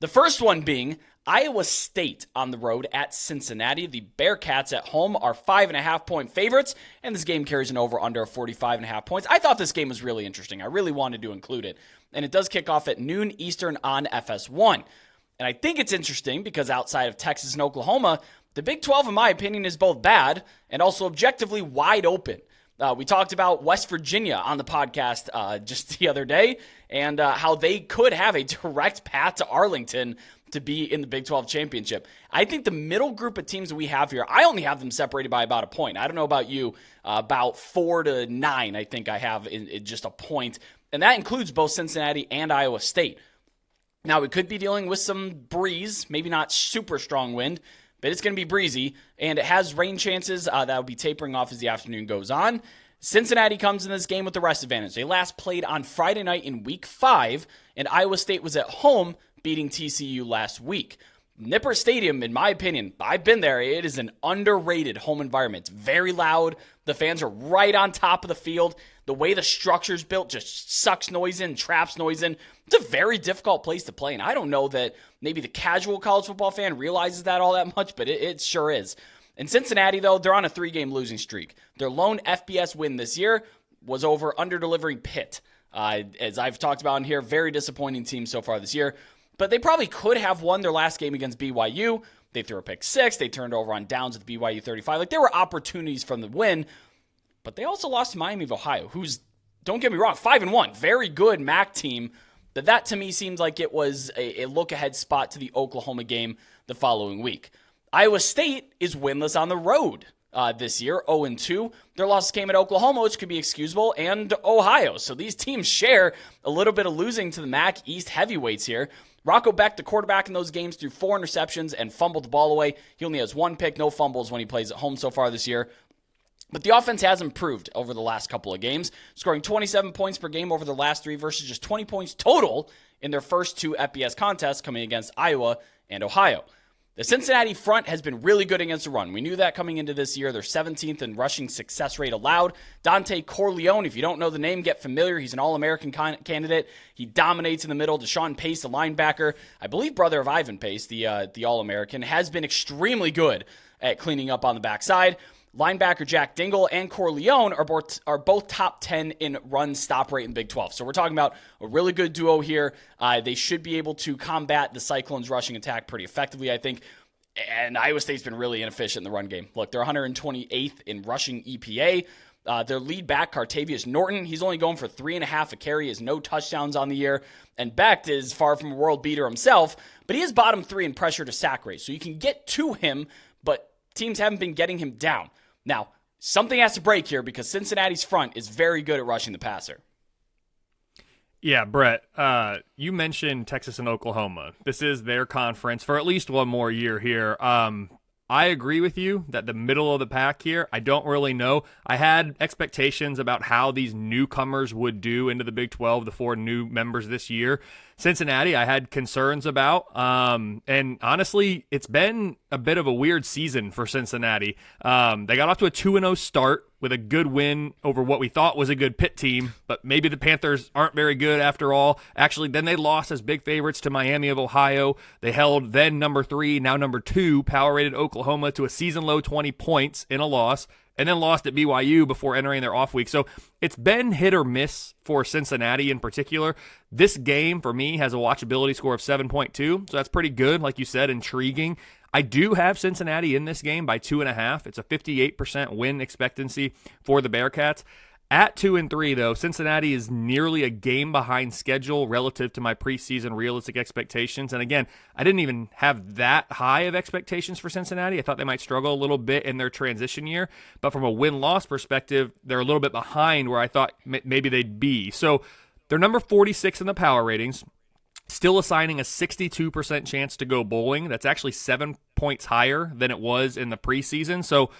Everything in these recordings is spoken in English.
The first one being Iowa State on the road at Cincinnati. The Bearcats at home are 5.5-point favorites, and this game carries an over-under of 45.5 points. I thought this game was really interesting. I really wanted to include it, and it does kick off at noon Eastern on FS1. And I think it's interesting because outside of Texas and Oklahoma, the Big 12, in my opinion, is both bad and also objectively wide open. We talked about West Virginia on the podcast just the other day and how they could have a direct path to Arlington to be in the Big 12 championship. I think the middle group of teams that we have here, I only have them separated by about a point. I don't know about you, about 4 to 9 I think I have in just a point. And that includes both Cincinnati and Iowa State. Now, we could be dealing with some breeze, maybe not super strong wind, but it's going to be breezy, and it has rain chances that will be tapering off as the afternoon goes on. Cincinnati comes in this game with the rest advantage. They last played on Friday night in Week 5, and Iowa State was at home beating TCU last week. Nippert Stadium, in my opinion, I've been there. It is an underrated home environment. It's very loud. The fans are right on top of the field. The way the structure's built just sucks noise in, traps noise in. It's a very difficult place to play, and I don't know that maybe the casual college football fan realizes that all that much, but it sure is. In Cincinnati, though, they're on a 3-game losing streak. Their lone FBS win this year was over under-delivering Pitt. As I've talked about in here, very disappointing team so far this year. But they probably could have won their last game against BYU. They threw a pick 6. They turned over on downs at the BYU 35. Like, there were opportunities from the win. But they also lost to Miami of Ohio, who's, don't get me wrong, 5-1. Very good MAC team. But that, to me, seems like it was a look-ahead spot to the Oklahoma game the following week. Iowa State is winless on the road this year, 0-2. Their losses came at Oklahoma, which could be excusable, and Ohio. So these teams share a little bit of losing to the MAC East heavyweights here. Rocco Beck, the quarterback in those games, threw 4 interceptions and fumbled the ball away. He only has 1 pick, no fumbles when he plays at home so far this year. But the offense has improved over the last couple of games, scoring 27 points per game over the last 3 versus just 20 points total in their first 2 FBS contests coming against Iowa and Ohio. The Cincinnati front has been really good against the run. We knew that coming into this year. They're 17th in rushing success rate allowed. Dante Corleone, if you don't know the name, get familiar. He's an All-American candidate. He dominates in the middle. Deshaun Pace, the linebacker, I believe brother of Ivan Pace, the All-American, has been extremely good at cleaning up on the backside. Linebacker Jack Dingle and Corleone are both top 10 in run stop rate in Big 12. So we're talking about a really good duo here. They should be able to combat the Cyclones' rushing attack pretty effectively, I think. And Iowa State's been really inefficient in the run game. Look, they're 128th in rushing EPA. Their lead back, Cartavius Norton, he's only going for 3.5 a carry. He has no touchdowns on the year. And Becht is far from a world beater himself, but he is bottom 3 in pressure to sack rate. So you can get to him, but teams haven't been getting him down. Now, something has to break here because Cincinnati's front is very good at rushing the passer. Yeah, Brett, you mentioned Texas and Oklahoma. This is their conference for at least one more year here. I agree with you that the middle of the pack here, I don't really know. I had expectations about how these newcomers would do into the Big 12, the 4 new members this year. Cincinnati, I had concerns about. And honestly, it's been a bit of a weird season for Cincinnati. They got off to a 2-0 start with a good win over what we thought was a good Pitt team, but maybe the Panthers aren't very good after all. Actually, then they lost as big favorites to Miami of Ohio. They held then number 3, now number 2, power-rated Oklahoma to a season-low 20 points in a loss, and then lost at BYU before entering their off week. So it's been hit or miss for Cincinnati in particular. This game, for me, has a watchability score of 7.2, so that's pretty good, like you said, intriguing. I do have Cincinnati in this game by 2.5. It's a 58% win expectancy for the Bearcats. At 2-3, though, Cincinnati is nearly a game behind schedule relative to my preseason realistic expectations. And again, I didn't even have that high of expectations for Cincinnati. I thought they might struggle a little bit in their transition year. But from a win-loss perspective, they're a little bit behind where I thought maybe they'd be. So they're number 46 in the power ratings. Still assigning a 62% chance to go bowling. That's actually 7 points higher than it was in the preseason. So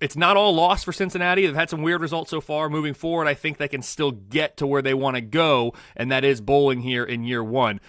it's not all lost for Cincinnati. They've had some weird results so far. Moving forward, I think they can still get to where they want to go, and that is bowling here in year 1.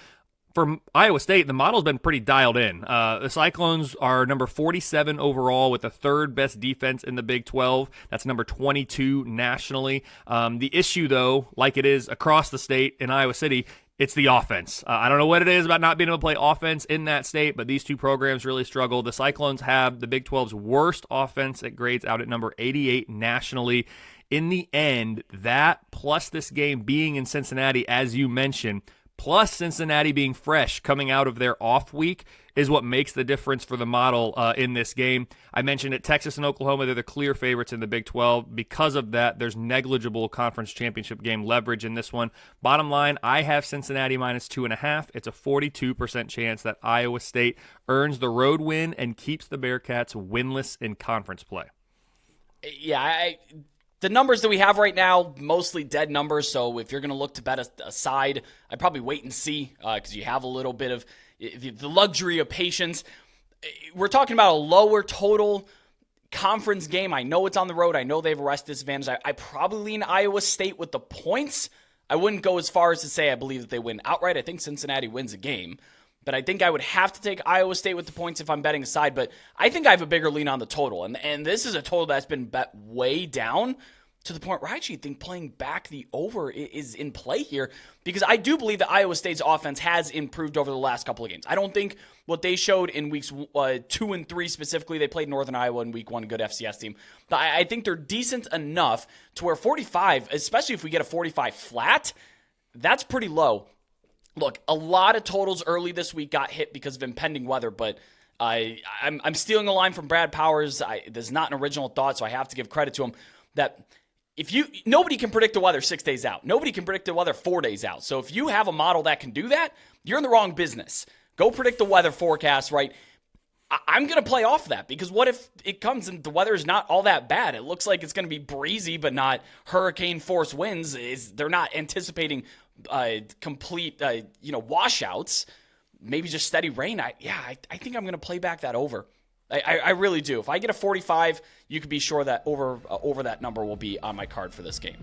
For Iowa State, the model's been pretty dialed in. The Cyclones are number 47 overall with the 3rd best defense in the Big 12. That's number 22 nationally. The issue, though, like it is across the state in Iowa City, It's the offense. I don't know what it is about not being able to play offense in that state, but these two programs really struggle. The Cyclones have the Big 12's worst offense. It grades out at number 88 nationally. In the end, that plus this game being in Cincinnati, as you mentioned, plus Cincinnati being fresh coming out of their off week is what makes the difference for the model in this game. I mentioned it, Texas and Oklahoma, they're the clear favorites in the Big 12. Because of that, there's negligible conference championship game leverage in this one. Bottom line, I have Cincinnati minus 2.5. It's a 42% chance that Iowa State earns the road win and keeps the Bearcats winless in conference play. Yeah, the numbers that we have right now, mostly dead numbers, so if you're going to look to bet a side, I'd probably wait and see because you have a little bit of the luxury of patience. We're talking about a lower total conference game. I know it's on the road. I know they have a rest disadvantage. I probably lean Iowa State with the points. I wouldn't go as far as to say I believe that they win outright. I think Cincinnati wins a game. But I think I would have to take Iowa State with the points if I'm betting a side. But I think I have a bigger lean on the total. And this is a total that's been bet way down to the point where I actually think playing back the over is in play here, because I do believe that Iowa State's offense has improved over the last couple of games. I don't think what they showed in weeks 2 and 3 specifically, they played Northern Iowa in week 1, a good FCS team. But I think they're decent enough to where 45, especially if we get a 45 flat, that's pretty low. Look, a lot of totals early this week got hit because of impending weather, but I'm stealing a line from Brad Powers. This is not an original thought, so I have to give credit to him that nobody can predict the weather 6 days out. Nobody can predict the weather 4 days out. So if you have a model that can do that, you're in the wrong business. Go predict the weather forecast, right? I'm going to play off that, because what if it comes and the weather is not all that bad? It looks like it's going to be breezy, but not hurricane force winds. They're not anticipating complete washouts. Maybe just steady rain. I think I'm going to play back that over. I really do. If I get a 45, you can be sure that over that number will be on my card for this game.